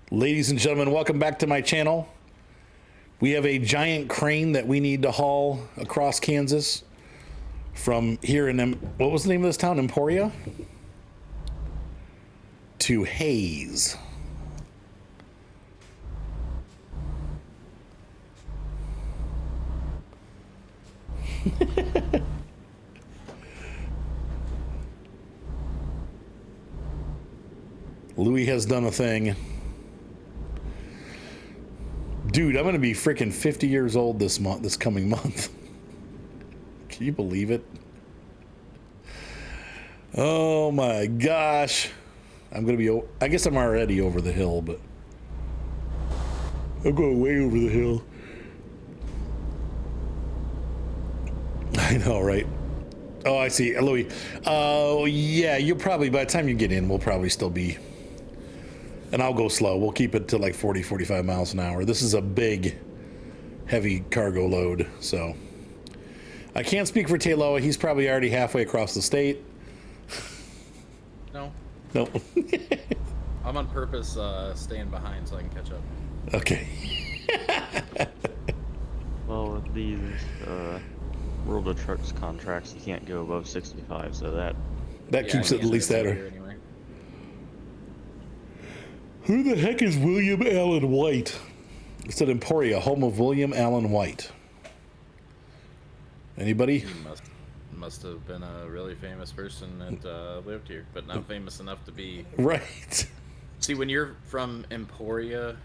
Ladies and gentlemen, welcome back to my channel. We have a giant crane that we need to haul across Kansas from here in, what was the name of this town? Emporia? To Hayes. Louis has done a thing. Dude, I'm gonna be freaking 50 years old this coming month. Can you believe it? Oh my gosh. I'm gonna be, I guess I'm already over the hill, but I'm going way over the hill. I know, right? Oh, I see. Louis. Oh, yeah, you'll probably, by the time you get in, we'll probably still be, and I'll go slow. We'll keep it to like 40, 45 miles an hour. This is a big, heavy cargo load, so. I can't speak for Tayloa. He's probably already halfway across the state. No. No. I'm on purpose staying behind so I can catch up. Okay. Well, with these World of Trucks contracts, you can't go above 65, so that Keeps it at least that. Anyway. Who the heck is William Allen White? It's at Emporia, home of William Allen White. Anybody? He must have been a really famous person that lived here, but not famous enough to be. Right. See, when you're from Emporia,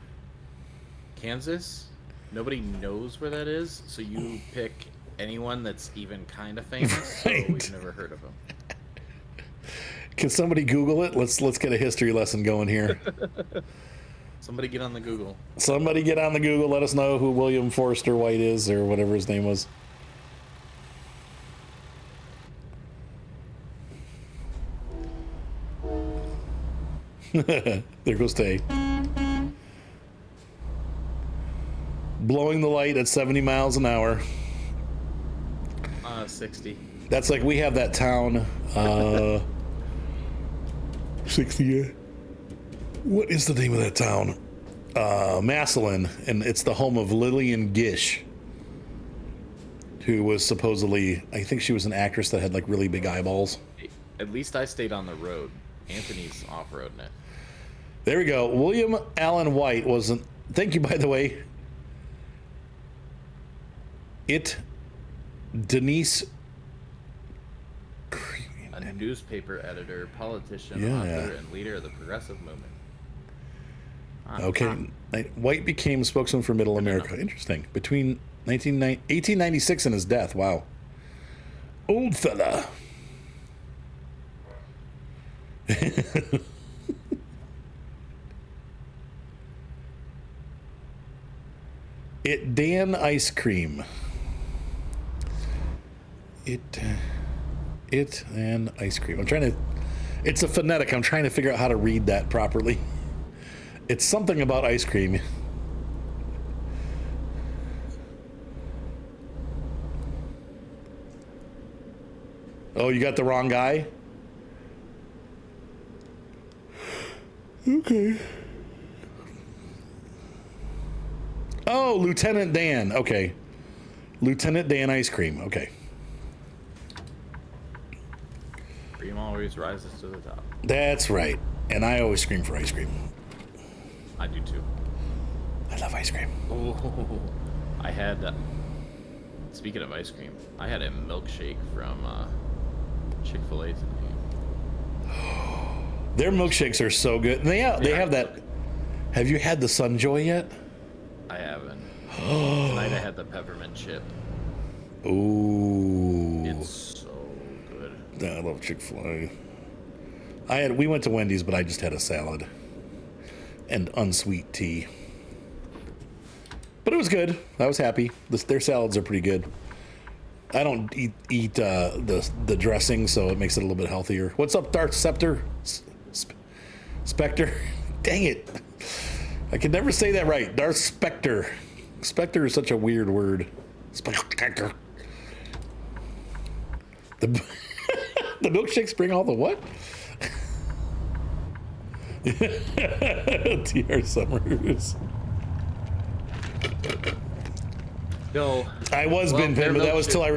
Kansas, nobody knows where that is, so you pick anyone that's even kind of famous. Right. So we've never heard of him. Can somebody Google it? Let's get a history lesson going here. Somebody get on the Google. Somebody get on the Google. Let us know who William Forrester White is, or whatever his name was. There goes Tay. Blowing the light at 70 miles an hour. 60. That's like we have that town. 60. Yeah. What is the name of that town? Massillon, and it's the home of Lillian Gish, who was supposedly, I think she was an actress that had like really big eyeballs. At least I stayed on the road. Anthony's off-roading it. There we go. William Allen White wasn't. Thank you, by the way. Denise. A newspaper editor, politician, Yeah. author, and leader of the progressive movement. Okay. White became spokesman for Middle America. Interesting. Between 1896 and his death. Wow. Old fella. Dan ice cream. It and ice cream. I'm trying to. It's a phonetic. I'm trying to figure out how to read that properly. It's something about ice cream. Oh, you got the wrong guy? Okay. Oh, Lieutenant Dan. Okay. Lieutenant Dan ice cream. Okay. Cream always rises to the top. That's right. And I always scream for ice cream. I do too. I love ice cream. Oh, I had. Speaking of ice cream, I had a milkshake from Chick-fil-A today. Their milkshakes are so good. And they have that. Have you had the Sunjoy yet? I haven't. Tonight I had the peppermint chip. Ooh. It's so good. I love Chick-fil-A. We went to Wendy's, but I just had a salad and unsweet tea. But it was good. I was happy. Their salads are pretty good. I don't eat the dressing, so it makes it a little bit healthier. What's up, Darth Scepter? Spectre? Dang it. I can never say that right. Darth Spectre. Spectre is such a weird word. Spectre. The milkshakes bring all the what? TR Summers. No. I was bin pinned, but that was till I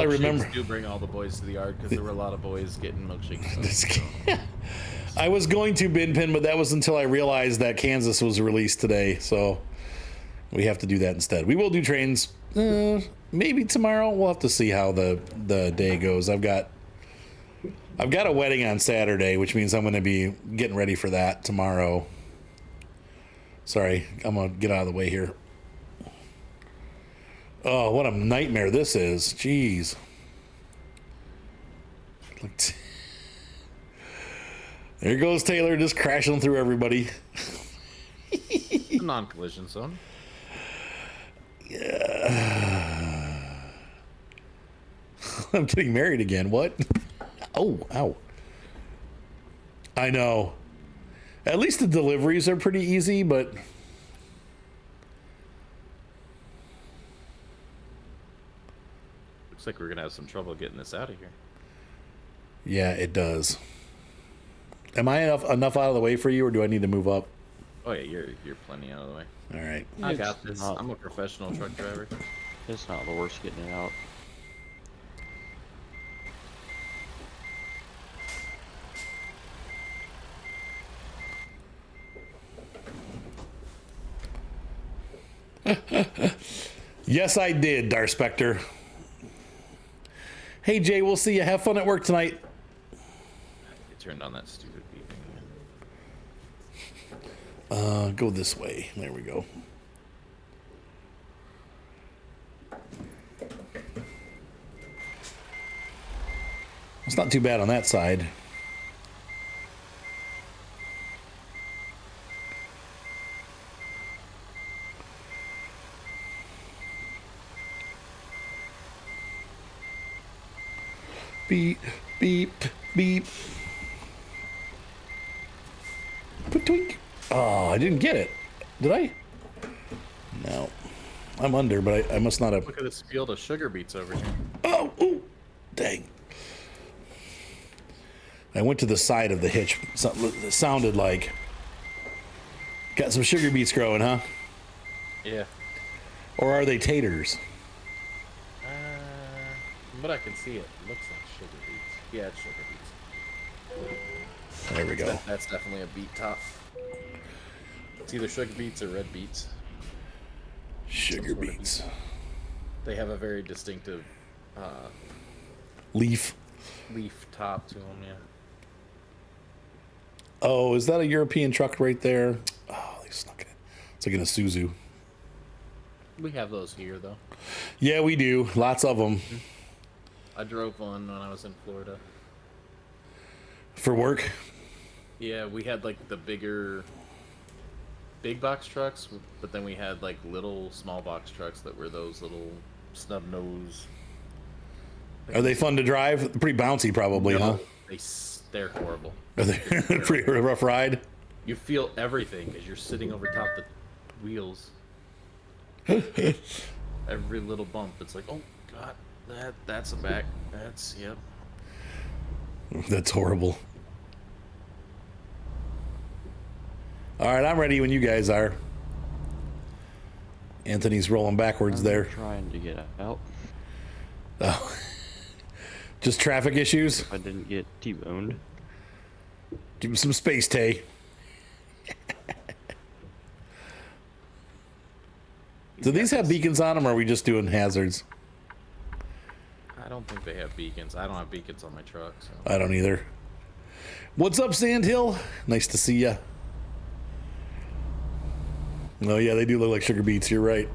remember. Do bring all the boys to the yard because there were a lot of boys getting milkshakes. I was going to bin pin, but that was until I realized that Kansas was released today, so we have to do that instead. We will do trains maybe tomorrow. We'll have to see how the day goes. I've got a wedding on Saturday, which means I'm going to be getting ready for that tomorrow. Sorry, I'm going to get out of the way here. Oh, what a nightmare this is. Jeez. There goes Taylor just crashing through everybody. Non-collision zone. Yeah. I'm getting married again. What? Oh, ow. I know. At least the deliveries are pretty easy, but... Looks like we're going to have some trouble getting this out of here. Yeah, it does. Am I enough out of the way for you, or do I need to move up? Oh, yeah, you're plenty out of the way. All right. I got this. I'm a professional truck driver. It's not the worst getting it out. Yes, I did, Darspector. Hey, Jay, we'll see you. Have fun at work tonight. It turned on that stupid beeping. Go this way. There we go. It's not too bad on that side. Beep, beep, beep. Twink. Oh, I didn't get it. Did I? No. I'm under, but I must not have. Look at this field of sugar beets over here. Oh, ooh, dang. I went to the side of the hitch. It sounded like. Got some sugar beets growing, huh? Yeah. Or are they taters? From what I can see, it looks like sugar beets. Yeah, it's sugar beets. There we go. That's definitely a beet top. It's either sugar beets or red beets. Sugar beets. They have a very distinctive Leaf. leaf top to them, yeah. Oh, is that a European truck right there? Oh, they snuck it in. It's like an Isuzu. We have those here, though. Yeah, we do. Lots of them. I drove one when I was in Florida. For work? Yeah, we had like the big box trucks, but then we had like little small box trucks that were those little snub nose. Are they fun to drive? Pretty bouncy, probably, huh? They're horrible. Are they pretty rough ride? You feel everything as you're sitting over top the wheels. Every little bump, it's like, oh god, that's a back. Yep. That's horrible. All right, I'm ready when you guys are. Anthony's rolling backwards I'm there. Trying to get out. Oh. Just traffic issues? If I didn't get T-boned. Give him some space, Tay. Do these have beacons on them, or are we just doing hazards? I don't think they have beacons. I don't have beacons on my truck. So. I don't either. What's up, Sandhill? Nice to see ya. Oh, yeah, they do look like sugar beets. You're right.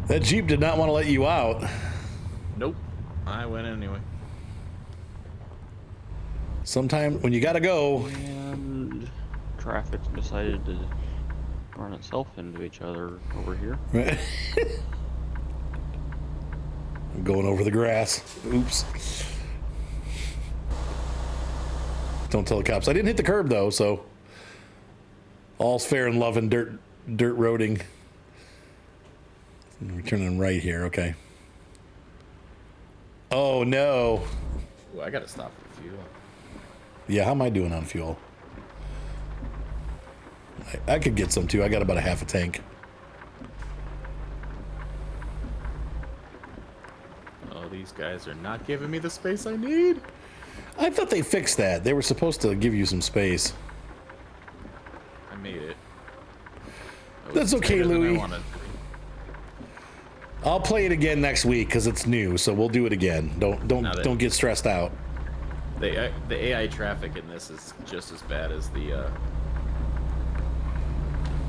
That Jeep did not want to let you out. Nope. I went anyway. Sometime when you gotta go. And traffic decided to run itself into each other over here. I'm going over the grass. Oops. Don't tell the cops. I didn't hit the curb though, so all's fair in love and dirt roading. We're turning right here, okay. Oh no. Ooh, I gotta stop for fuel. Yeah, how am I doing on fuel? I could get some too. I got about a half a tank. Oh, these guys are not giving me the space I need. I thought they fixed that. They were supposed to give you some space. I made it. That's okay, tighter than I Louis. wanted to be. I'll play it again next week because it's new, so we'll do it again. Don't get stressed out. The AI traffic in this is just as bad as the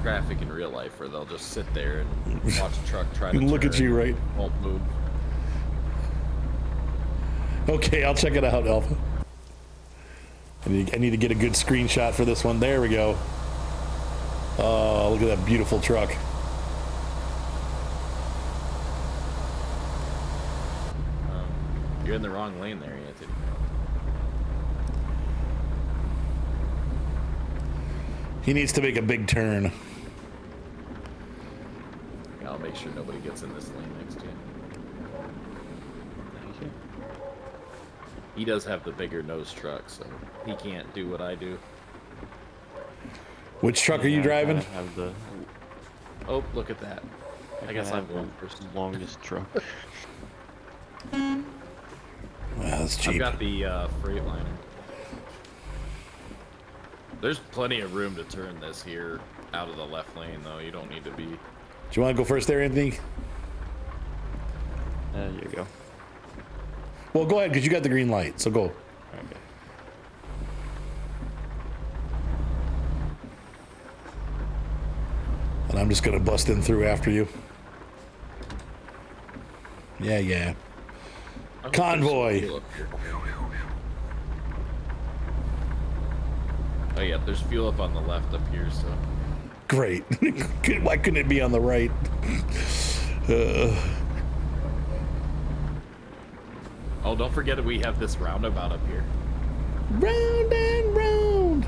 traffic in real life, where they'll just sit there and watch a truck try to Look at turn you, right? and won't move. Okay, I'll check it out, Alpha. I need to get a good screenshot for this one. There we go. Oh, look at that beautiful truck. You're in the wrong lane there, Anthony. He needs to make a big turn. I'll make sure nobody gets in this lane next to you. Thank you. He does have the bigger nose truck, so he can't do what I do. Which truck are you Yeah, I driving? kinda have the. Oh, look at that. I guess I'm have going the first. longest truck. Wow, that's cheap. I've got the Freightliner. There's plenty of room to turn this here out of the left lane, though. You don't need to be... Do you want to go first there, Anthony? There you go. Well, go ahead, because you got the green light, so go. Okay. And I'm just going to bust in through after you. Yeah, yeah. I hope Convoy. there's some fuel up here. Oh yeah, there's fuel up on the left up here, so... Great. Why couldn't it be on the right? Oh, don't forget that we have this roundabout up here. Round and round.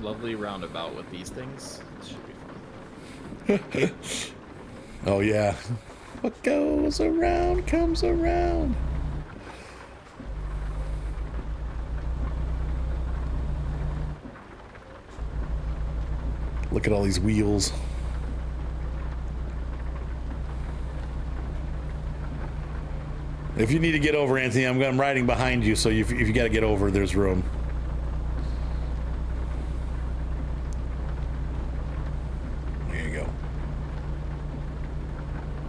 Lovely roundabout with these things. This should be fun. Oh, yeah. What goes around comes around. Look at all these wheels. If you need to get over, Anthony, I'm riding behind you, so if you got to get over, there's room. There you go.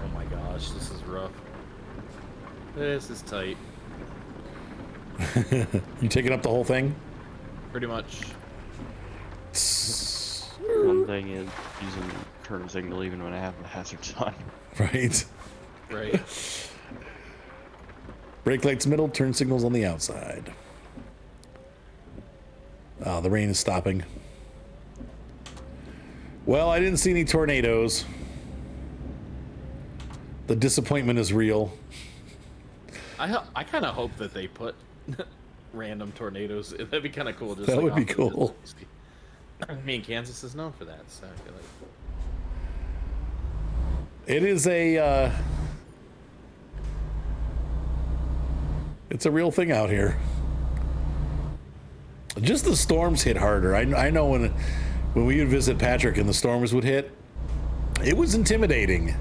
Oh my gosh, this is rough. This is tight. You taking up the whole thing? Pretty much. One thing is using turn signal even when I have the hazards on. Right. Right. Brake lights middle, turn signals on the outside. Oh, the rain is stopping. Well, I didn't see any tornadoes. The disappointment is real. I kind of hope that they put random tornadoes. That'd be kind of cool. Just That like would be off the cool. distance. I mean, Kansas is known for that, so I feel like... It is a, it's a real thing out here. Just the storms hit harder. I know when we would visit Patrick and the storms would hit, it was intimidating.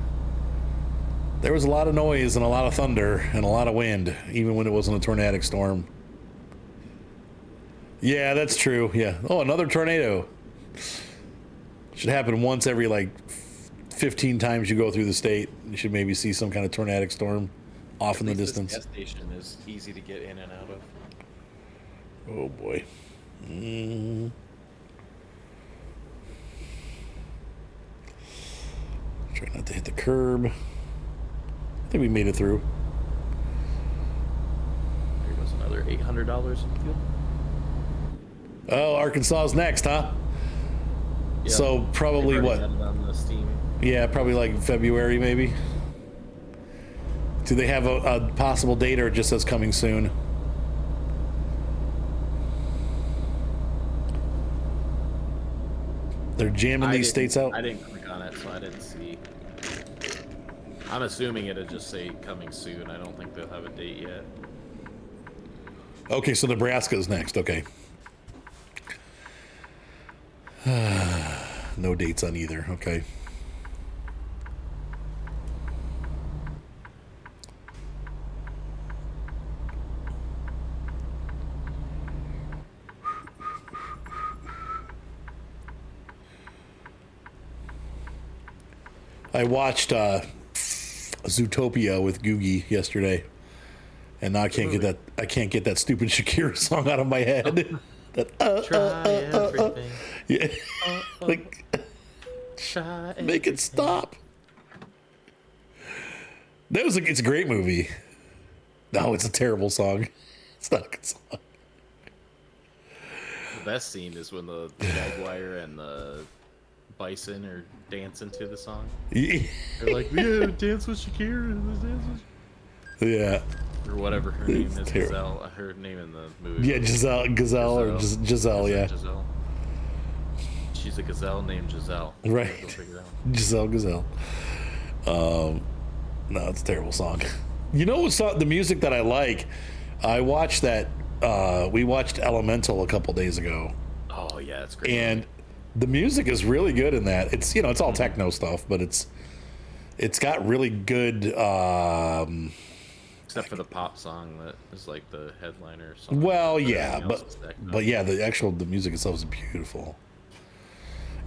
There was a lot of noise and a lot of thunder and a lot of wind, even when it wasn't a tornadic storm. Yeah, that's true. Yeah. Oh, another tornado. Should happen once every like 15 times you go through the state. You should maybe see some kind of tornadic storm off in the distance. This gas station is easy to get in and out of. Oh boy. Try not to hit the curb. I think we made it through. There goes another $800 in fuel. Oh, Arkansas's next, huh? Yeah, So probably they've already what? got it on the Steam. Yeah, probably like February maybe. Do they have a possible date or it just says coming soon? They're jamming these states out? I didn't click on it, so I didn't see. I'm assuming it'll just say coming soon. I don't think they'll have a date yet. Okay, so Nebraska's next. Okay. No dates on either. Okay. I watched Zootopia with Googie yesterday, and now I can't get that stupid Shakira song out of my head. Try everything. Yeah, like Try make it stop. It's a great movie. No, it's a terrible song. It's not a good song. The best scene is when the jaguar and the bison are dancing to the song. Yeah. They're like, yeah, dance with Shakira. Let's dance with Yeah. or whatever her name is. terrible. Giselle. Her name in the movie. Yeah, Gazelle or Giselle, yeah. Giselle. She's a gazelle named Giselle. Right. Go figure it out. Gazelle. No, it's a terrible song. You know what's the music that I like? I watched that. We watched Elemental a couple days ago, Oh yeah, it's great. and the music is really good in that. It's it's all techno stuff, but it's got really good. Except for the pop song that is like the headliner song. Well, Everything yeah, else is techno. but yeah, the music itself is beautiful.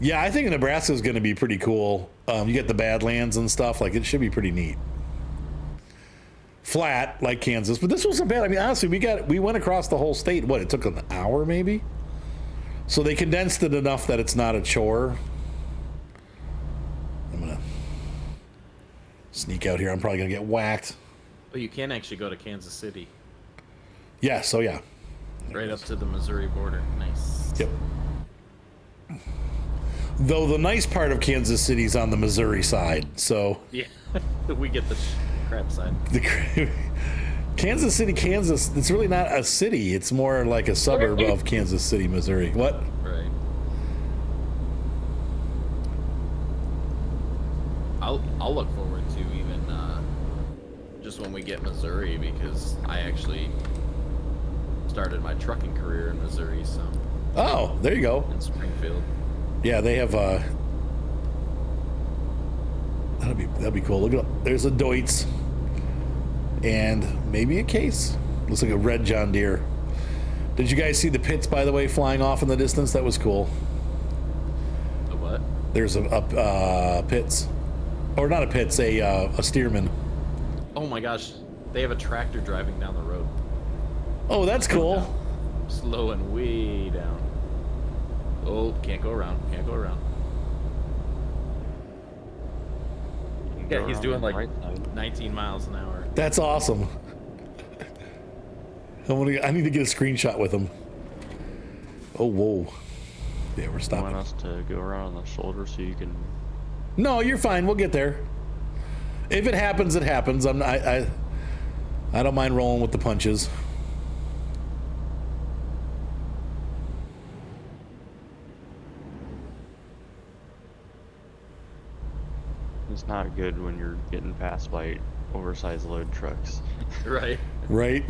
Yeah, I think Nebraska is going to be pretty cool. You get the Badlands and stuff. Like, it should be pretty neat. Flat like Kansas, but this wasn't bad. I mean, honestly, we went across the whole state. What, it took an hour maybe? So they condensed it enough that it's not a chore. I'm gonna sneak out here. I'm probably gonna get whacked. But you can actually go to Kansas City, Yeah. So yeah. right up to the Missouri border. Nice. Yep. Though the nice part of Kansas City's on the Missouri side, so Yeah, we get the crap side. Kansas City, Kansas, it's really not a city. It's more like a suburb of Kansas City, Missouri. What? Right. I'll look forward to even just when we get Missouri, because I actually started my trucking career in Missouri, so Oh, there you go. in Springfield. Yeah, they have that'll be cool. Look at there's a Deutz and maybe a case. Looks like a red John Deere. Did you guys see the pits, by the way, flying off in the distance? That was cool. The what? There's a pits, or not a pits, a Stearman. Oh my gosh, they have a tractor driving down the road. Oh, that's cool. Slowing way down. Oh, can't go around. Can't go around. Yeah, he's doing like 19 miles an hour. That's awesome. I need to get a screenshot with him. Oh, whoa. Yeah, we're You stopping. want us to go around on the shoulder so you can... No, you're fine. We'll get there. If it happens, it happens. I don't mind rolling with the punches. It's not good when you're getting passed by oversized load trucks. Right. Right?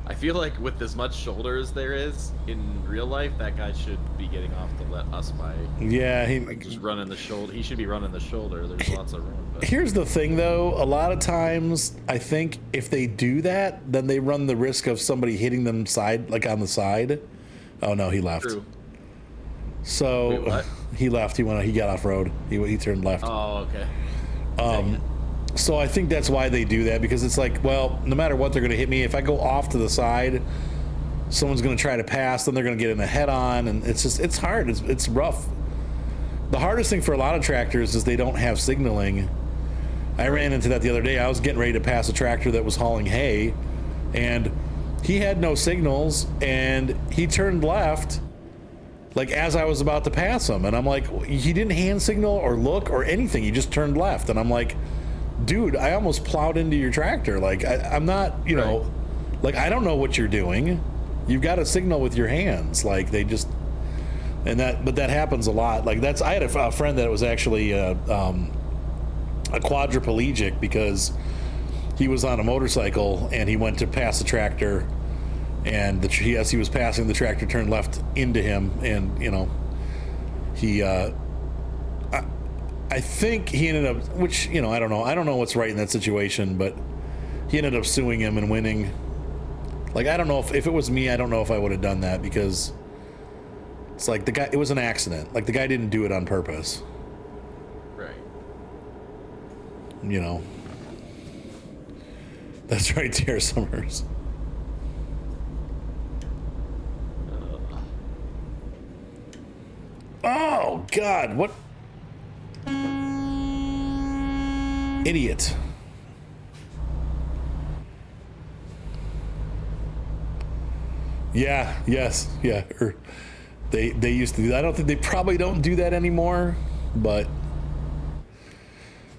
I feel like with as much shoulder as there is in real life, that guy should be getting off to let us by. Yeah. Just running the shoulder. He should be running the shoulder. There's lots of room. But Here's the thing, though. A lot of times, I think if they do that, then they run the risk of somebody hitting them like on the side. Oh no, he left. true. So Wait, what? he left. He got off road. He turned left. Oh, okay. Dang it. So I think that's why they do that, because it's like, well, no matter what, they're going to hit me. If I go off to the side, someone's going to try to pass, then they're going to get in a head-on, and it's hard. It's rough. The hardest thing for a lot of tractors is they don't have signaling. I ran into that the other day. I was getting ready to pass a tractor that was hauling hay, and he had no signals, and he turned left, like as I was about to pass him, and I'm like, he didn't hand signal or look or anything. He just turned left, and I'm like, dude, I almost plowed into your tractor. Like, I'm not, know, like, I don't know what you're doing. You've got to signal with your hands. Like, they just, but that happens a lot. Like, I had a friend that was actually a a quadriplegic because he was on a motorcycle and he went to pass a tractor, and as he was passing, the tractor turned left into him, and he I think he ended up, which I don't know what's right in that situation, but he ended up suing him and winning. Like, I don't know if it was me, I don't know if I would have done that, because it's like it was an accident. Like, the guy didn't do it on purpose. Right. That's right, Tara Summers. Oh, God, what? Idiot. Yeah, yes, yeah. They used to do that. I don't think they probably don't do that anymore, but.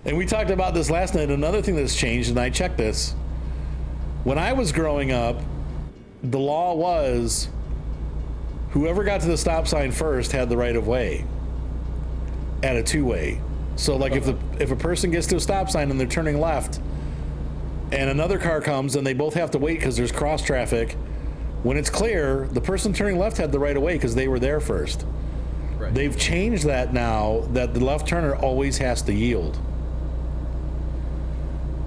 And we talked about this last night. Another thing that's changed, and I checked this. When I was growing up, the law was whoever got to the stop sign first had the right of way at a two-way. So, like, if a person gets to a stop sign and they're turning left, and another car comes and they both have to wait because there's cross traffic, when it's clear, the person turning left had the right of way because they were there first. Right. They've changed that now, that the left turner always has to yield.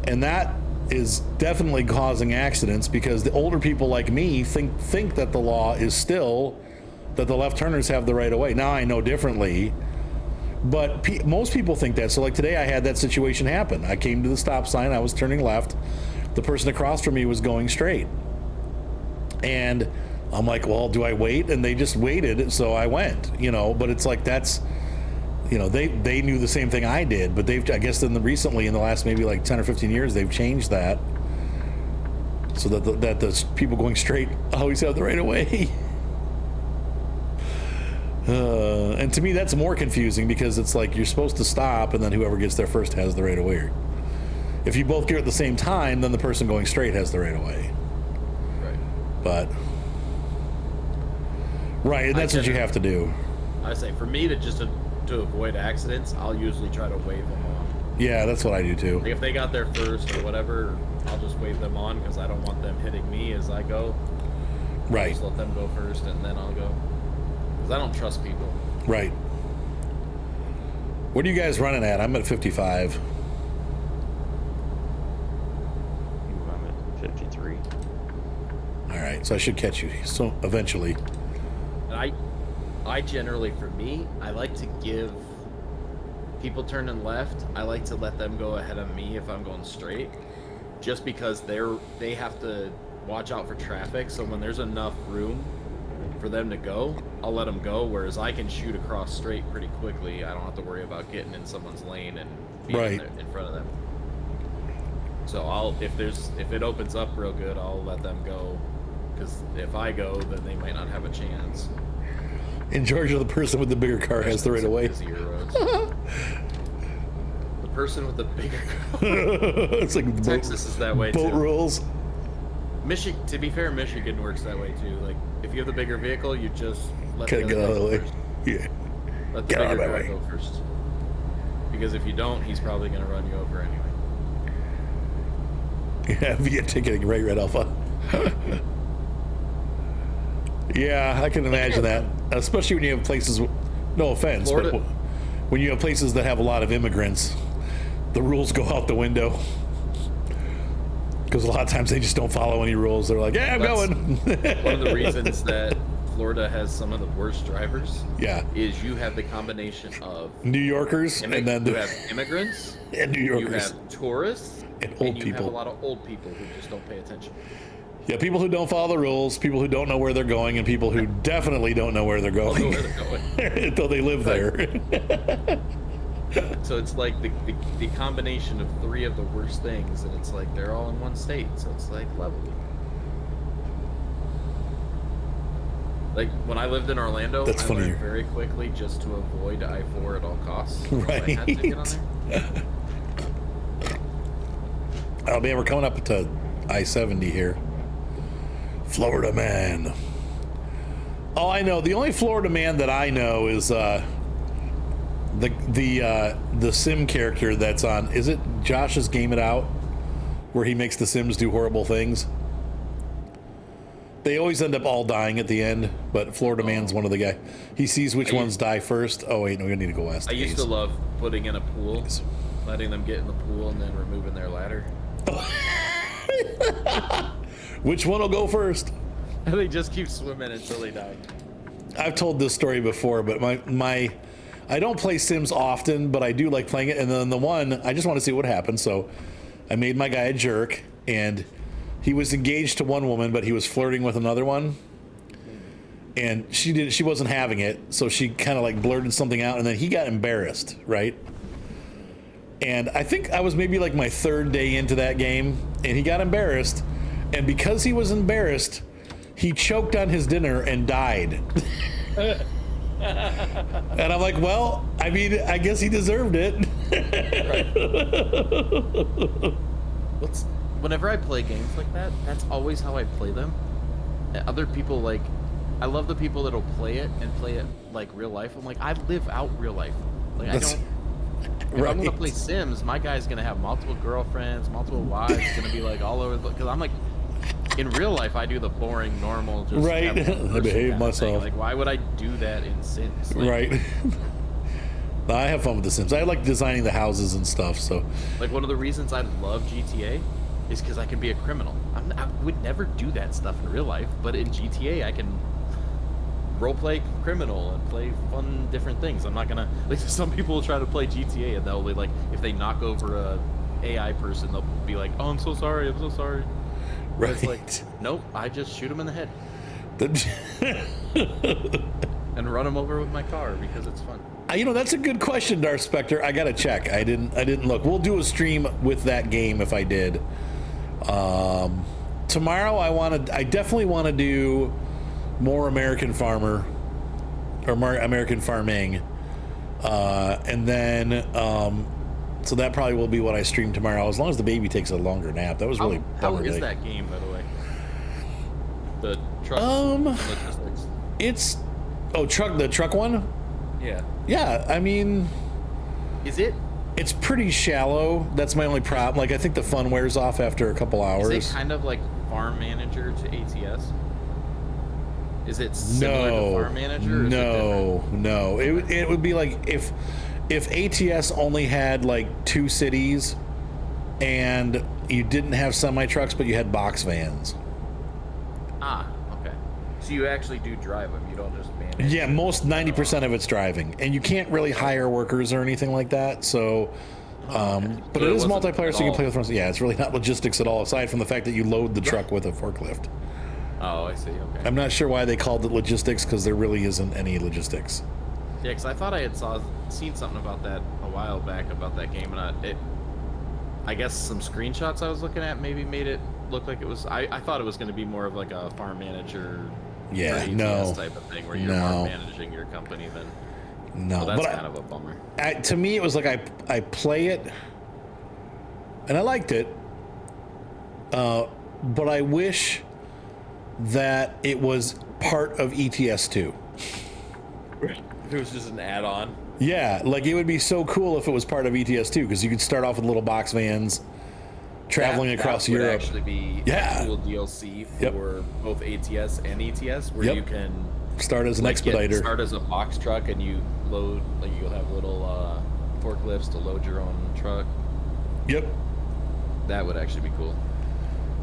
And that is definitely causing accidents, because the older people like me think that the law is still that the left turners have the right of way. Now I know differently, but most people think that. So, like, today I had that situation happen. I came to the stop sign, I was turning left, the person across from me was going straight. And I'm like, well, do I wait? And they just waited, so I went, but it's like, that's, they knew the same thing I did, but I guess recently in the last maybe like 10 or 15 years, they've changed that so that the people going straight always have the right of way. And to me, that's more confusing, because it's like you're supposed to stop, and then whoever gets there first has the right of way. If you both get at the same time, then the person going straight has the right of way. But and that's what you have to do. I say, for me to avoid accidents, I'll usually try to wave them on. Yeah, that's what I do too. Like, if they got there first or whatever, I'll just wave them on, because I don't want them hitting me as I go. Right. I'll just let them go first and then I'll go, because I don't trust people. Right. What are you guys running at? I'm at 55. I'm at 53. All right, so I should catch you so eventually. And I generally, for me, I like to give people turning left, I like to let them go ahead of me if I'm going straight, just because they have to watch out for traffic. So when there's enough room for them to go, I'll let them go, whereas I can shoot across straight pretty quickly. I don't have to worry about getting in someone's lane and being in front of them. So if it opens up real good, I'll let them go, because if I go, then they might not have a chance. In Georgia, the person with the bigger car has the right of way. The person with the bigger car. It's like Texas is that way too. Boat rules. To be fair, Michigan works that way too. Like, if you have the bigger vehicle, you just let the Get out of the way. first. Yeah. Let the Get out of bigger my car way. go first. Because if you don't, he's probably going to run you over anyway. Yeah, via ticketing, right, Alpha. Yeah, I can imagine that. Especially when you have places, no offense, Florida. but when you have places that have a lot of immigrants, the rules go out the window. Because a lot of times they just don't follow any rules. They're like, yeah, I'm going. One of the reasons that Florida has some of the worst drivers is you have the combination of New Yorkers, and then you have immigrants, and New Yorkers, you have tourists, and old you people. have a lot of old people who just don't pay attention. Yeah, people who don't follow the rules, people who don't know where they're going, and people who definitely don't know where they're going. Until they live there. So it's like the combination of three of the worst things, and it's like they're all in one state, so it's like lovely. Like, when I lived in Orlando, I learned very quickly just to avoid I-4 at all costs. Right. I had to get on there. Oh man, we're coming up to I-70 here. Florida man. Oh, I know. The only Florida man that I know is The sim character that's on, is it Josh's Game It Out, where he makes the Sims do horrible things? They always end up all dying at the end, but Florida Man's one of the guy. He sees which ones die first. Oh wait, no, we need to go ask. I used to love putting in a pool, letting them get in the pool, and then removing their ladder. Which one will go first? And they just keep swimming until they die. I've told this story before, but my I don't play Sims often, but I do like playing it. And then the one, I just want to see what happens. So I made my guy a jerk, and he was engaged to one woman, but he was flirting with another one. And she wasn't having it, so she kind of like blurted something out, and then he got embarrassed, right? And I think I was maybe like my third day into that game, and he got embarrassed. And because he was embarrassed, he choked on his dinner and died. And I'm like, well, I mean, I guess he deserved it. Whenever I play games like that, that's always how I play them. Other people, like, I love the people that'll play it and play it like real life. I'm like, I live out real life. Like, I don't. If I'm gonna play Sims, my guy's gonna have multiple girlfriends, multiple wives, gonna be like all over. Because I'm like, in real life, I do the boring, normal, just right. I behave myself. Like, why would I do that in Sims? Like, right. No, I have fun with the Sims. I like designing the houses and stuff. So, like, one of the reasons I love GTA is because I can be a criminal. I would never do that stuff in real life, but in GTA, I can roleplay criminal and play fun different things. I'm not gonna, like, some people will try to play GTA and they'll be like, if they knock over a AI person, they'll be like, oh, I'm so sorry, right. It's like, nope, I just shoot them in the head and run them over with my car because it's fun. You know, that's a good question, Darth Spectre. I gotta check. I didn't look. We'll do a stream with that game if I did. Tomorrow I definitely want to do more American Farmer or more American Farming, and then so that probably will be what I stream tomorrow, as long as the baby takes a longer nap. That was really how is that game, by the way? The truck logistics. It's the truck one. Yeah, I mean, is it? It's pretty shallow. That's my only problem. Like, I think the fun wears off after a couple hours. Is it kind of like Farm Manager to ATS? Is it similar to Farm Manager? Or no. It would be like if ATS only had like 2 cities and you didn't have semi trucks, but you had box vans. Okay. So you actually do drive them. You don't just manage. Yeah, most 90% of it's driving, and you can't really hire workers or anything like that. So, but it is multiplayer, so you can play with friends. Yeah, it's really not logistics at all, aside from the fact that you load the truck with a forklift. Oh, I see. Okay. I'm not sure why they called it logistics, because there really isn't any logistics. Yeah, because I thought I had seen something about that a while back about that game, and I guess some screenshots I was looking at maybe made it look like it was. I thought it was going to be more of like a Farm Manager. Yeah, type of thing where you're more managing your company than. No, so that's kind of a bummer. To me, it was like I play it, and I liked it, but I wish that it was part of ETS2. If it was just an add-on. Yeah, like it would be so cool if it was part of ETS2, because you could start off with little box vans, traveling across Europe. That would actually be a cool DLC for both ATS and ETS, where you can start as an expediter. Start as a box truck, and you load, like, you'll have little forklifts to load your own truck. Yep. That would actually be cool.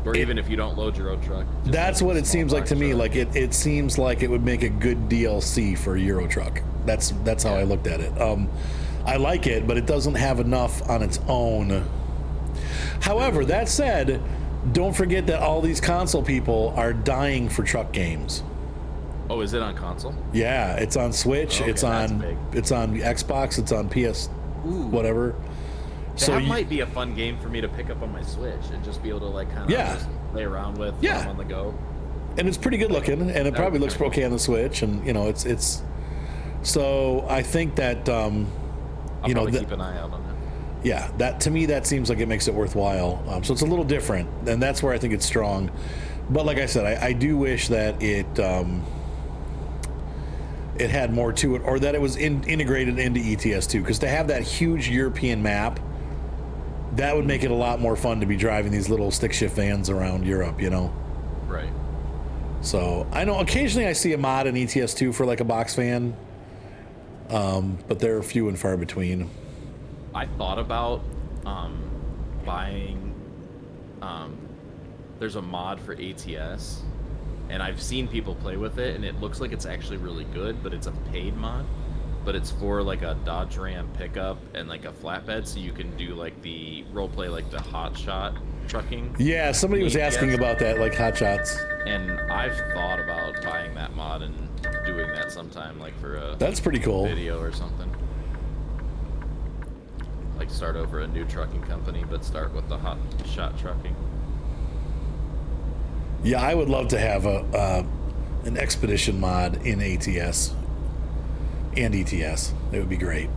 Or even if you don't load your own truck. That's what it seems like to me. Like it seems like it would make a good DLC for Euro Truck. That's how I looked at it. I like it, but it doesn't have enough on its own. However, that said, don't forget that all these console people are dying for truck games. Oh, is it on console? Yeah, it's on Switch. Okay, it's on Xbox. It's on PS. Whatever. So that might be a fun game for me to pick up on my Switch and just be able to, like, kind of just play around with while I'm on the go. And it's pretty good looking, and it probably looks okay on the Switch, and you know it's. So I think that I'll keep an eye out on that. Yeah, that to me that seems like it makes it worthwhile. So it's a little different, and that's where I think it's strong. But like I said, I do wish that it it had more to it, or that it was integrated into ETS2. Because to have that huge European map, that would make it a lot more fun to be driving these little stick shift vans around Europe, you know? Right. So I know occasionally I see a mod in ETS2 for like a box van, but they're few and far between. I thought about buying. There's a mod for ATS, and I've seen people play with it, and it looks like it's actually really good, but it's a paid mod. But it's for like a Dodge Ram pickup and like a flatbed, so you can do like the role play, like the hot shot trucking. Yeah, somebody was asking about that, like hot shots. And I've thought about buying that mod and doing that sometime, like for a That's pretty cool. video or something. Like start over a new trucking company, but start with the hot shot trucking. Yeah, I would love to have an expedition mod in ATS and ETS. It would be great.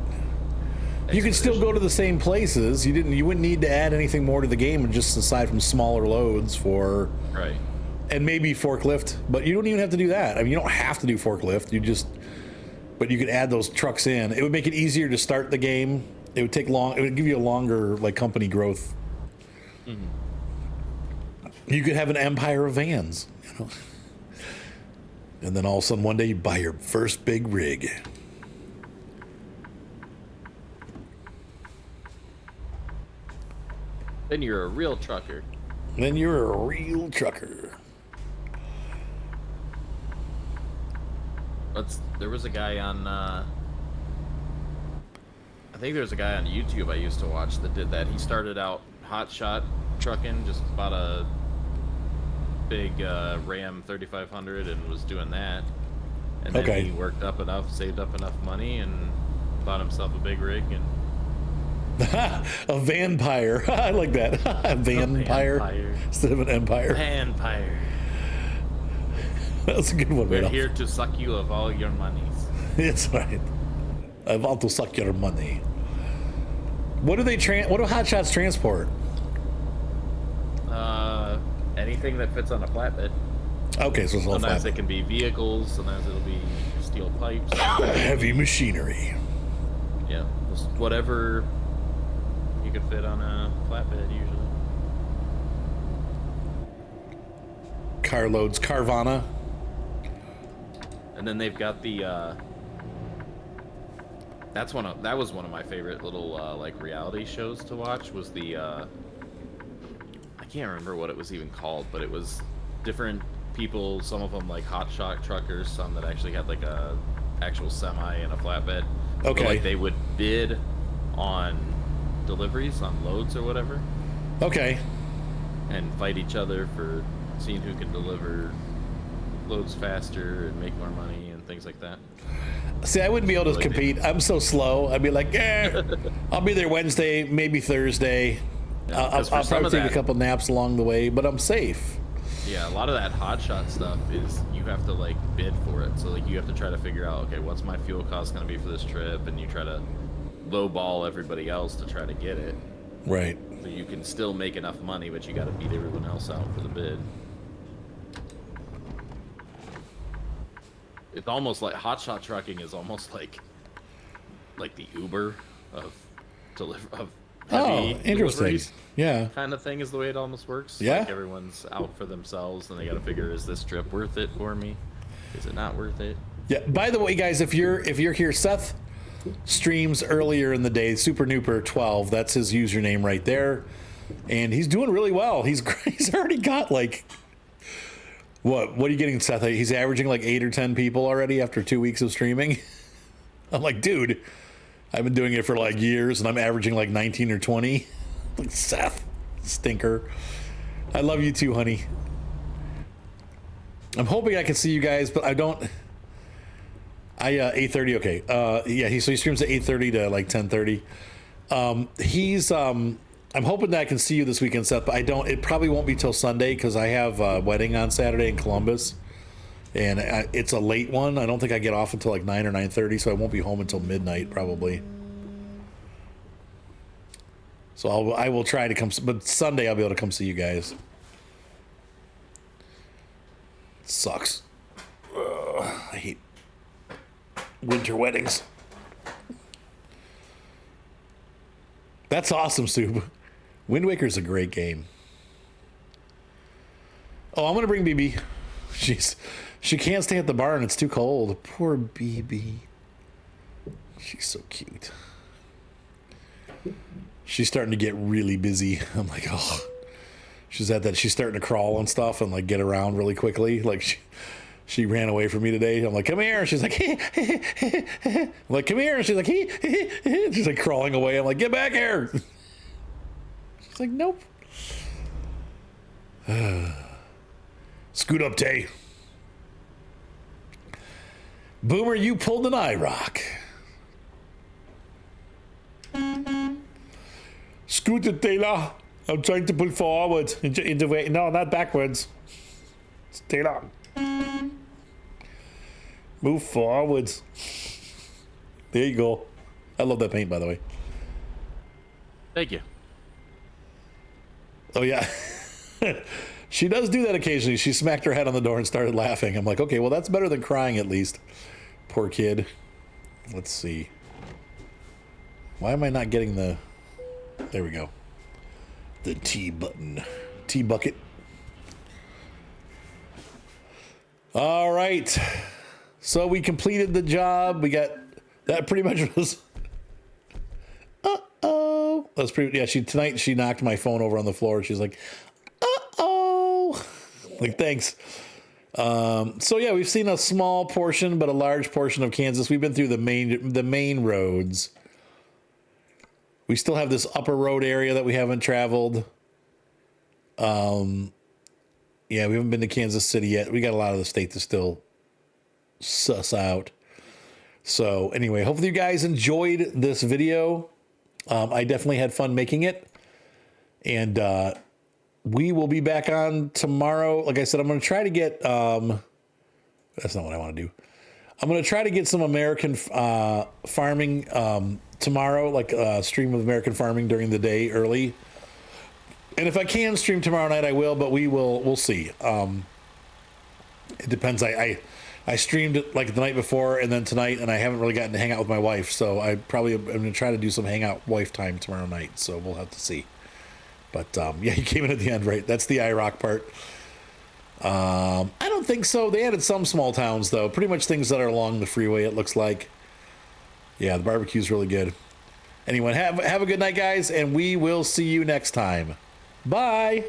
You could still go to the same places. You wouldn't need to add anything more to the game, and just aside from smaller loads for Right. and maybe forklift. But you don't even have to do that. I mean, you don't have to do forklift. But you could add those trucks in. It would make it easier to start the game. It would take long. It would give you a longer like company growth. Mm-hmm. You could have an empire of vans, you know. And then all of a sudden one day you buy your first big rig. Then you're a real trucker. Then you're a real trucker. There was a guy on, I think there was a guy on YouTube I used to watch that did that. He started out hotshot trucking, just bought a big Ram 3500 and was doing that. And then he worked up enough, saved up enough money, and bought himself a big rig. And a vampire. I like that. A vampire instead of an empire. Vampire. That's a good one. We're here to suck you of all your monies. That's right. I want to suck your money. What do hotshots transport? Anything that fits on a flatbed. Okay, so it's all sometimes flatbed. It can be vehicles, sometimes it'll be steel pipes. Heavy machinery. Yeah, just whatever you could fit on a flatbed usually. Carloads, Carvana. And then they've got the that was one of my favorite little like reality shows to watch, was the I can't remember what it was even called, but it was different people, some of them like hotshot truckers, some that actually had like a actual semi and a flatbed. Okay. But, like, they would bid on deliveries, on loads or whatever. Okay. And fight each other for seeing who can deliver loads faster and make more money and things like that. See, I wouldn't be able to compete. I'm so slow. I'd be like, I'll be there Wednesday, maybe Thursday. Yeah, I'll probably take a couple naps along the way, but I'm safe. Yeah, a lot of that hotshot stuff is you have to like bid for it. So like you have to try to figure out, okay, what's my fuel cost going to be for this trip, and you try to lowball everybody else to try to get it. Right. So you can still make enough money, but you got to beat everyone else out for the bid. It's almost like hotshot trucking is almost like the Uber of heavy interesting. deliveries. Yeah. Kind of thing is the way it almost works. Yeah. Like everyone's out for themselves, and they got to figure, is this trip worth it for me? Is it not worth it? Yeah. By the way, guys, if you're here, Seth streams earlier in the day. Super Nooper 12. That's his username right there, and he's doing really well. He's already got like. What are you getting, Seth? He's averaging like 8 or 10 people already after 2 weeks of streaming. I'm like, dude, I've been doing it for like years, and I'm averaging like 19 or 20. Like, Seth, stinker. I love you too, honey. I'm hoping I can see you guys, but I don't. 8:30. Okay. Yeah. He streams at 8:30 to like 10:30. I'm hoping that I can see you this weekend, Seth, but I don't. It probably won't be till Sunday because I have a wedding on Saturday in Columbus, and it's a late one. I don't think I get off until like 9 or 9:30, so I won't be home until midnight probably. So I will try to come, but Sunday I'll be able to come see you guys. It sucks. I Winter weddings. That's awesome, Soup. Wind Waker's a great game. Oh, I'm gonna bring BB. She can't stay at the barn. It's too cold. Poor BB. She's so cute. She's starting to get really busy. I'm like, oh. She's at that. She's starting to crawl and stuff and like get around really quickly. Like she ran away from me today. I'm like, come here. She's like, I'm like, come here. She's like, she's like crawling away. I'm like, get back here. She's like, nope. Scoot up, Tay. Boomer, you pulled an IROC. Scoot it, Taylor. I'm trying to pull forward. Into way. No, not backwards. Taylor. Move forwards. There you go. I love that paint, by the way. Thank you. Oh, yeah. She does do that occasionally. She smacked her head on the door and started laughing. I'm like, okay, well, that's better than crying at least. Poor kid. Let's see. Why am I not getting the... There we go. The T button. T bucket. All right. So we completed the job. We got... That pretty much was... Uh-oh. That's pretty... Yeah, tonight she knocked my phone over on the floor. She's like, uh-oh. Like, thanks. So yeah, we've seen a small portion, but a large portion of Kansas. We've been through the main roads. We still have this upper road area that we haven't traveled. Yeah, we haven't been to Kansas City yet. We got a lot of the state to still suss out. So anyway, hopefully you guys enjoyed this video. I definitely had fun making it. And we will be back on tomorrow. Like I said, I'm going to try to get... that's not what I want to do. I'm going to try to get some American farming tomorrow, like a stream of American farming during the day early. And if I can stream tomorrow night, I will, but we'll see. It depends. I streamed it like the night before and then tonight, and I haven't really gotten to hang out with my wife. So I probably am going to try to do some hangout wife time tomorrow night. So we'll have to see. But yeah, he came in at the end, right? That's the IROC part. I don't think so. They added some small towns, though. Pretty much things that are along the freeway, it looks like. Yeah, the barbecue's really good. Anyway, have a good night, guys, and we will see you next time. Bye.